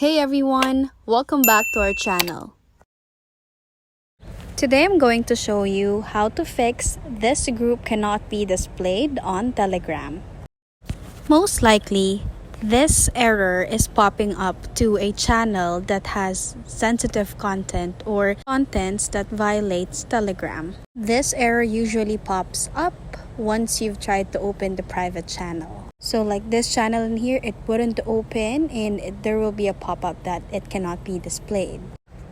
Hey everyone, welcome back to our channel. Today I'm going to show you how to fix this group cannot be displayed on Telegram. Most likely, this error is popping up to a channel that has sensitive content or contents that violates Telegram. This error usually pops up once you've tried to open the private channel. So like this channel in here, it wouldn't open and there will be a pop-up that it cannot be displayed.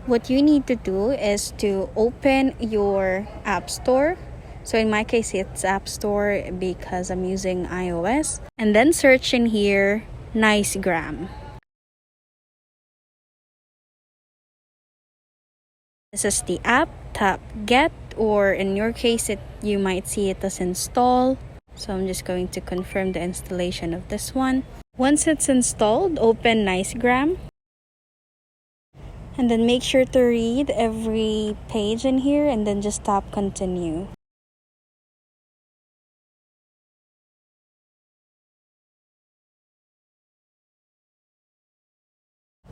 What you need to do is to open your app store. So in my case, it's App Store because I'm using iOS. And then search in here, Nicegram. This is the app. Tap Get, or in your case, you might see it as Install. So I'm just going to confirm the installation of this one. Once it's installed, open Nicegram. And then make sure to read every page in here and then just tap Continue.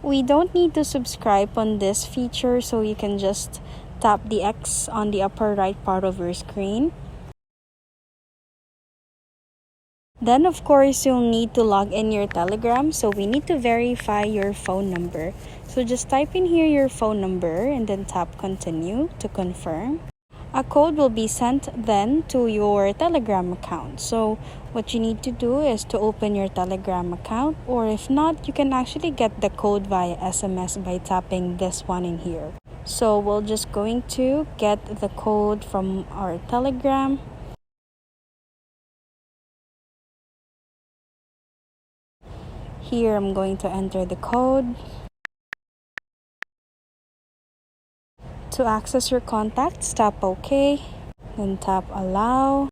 We don't need to subscribe on this feature, so you can just tap the X on the upper right part of your screen. Then of course you'll need to log in your Telegram, so we need to verify your phone number. So just type in here your phone number and then tap Continue to confirm. A code will be sent then to your Telegram account. So what you need to do is to open your Telegram account, or if not, you can actually get the code via SMS by tapping this one in here. So we're just going to get the code from our Telegram. Here I'm going to enter the code. To access your contacts, tap OK, then tap Allow.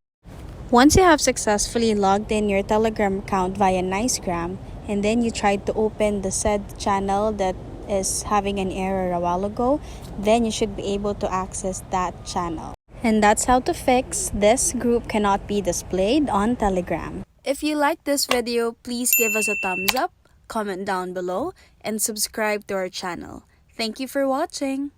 Once you have successfully logged in your Telegram account via Nicegram, and then you tried to open the said channel that is having an error a while ago, then you should be able to access that channel. And that's how to fix this group cannot be displayed on Telegram. If you like this video, please give us a thumbs up, comment down below, and subscribe to our channel. Thank you for watching.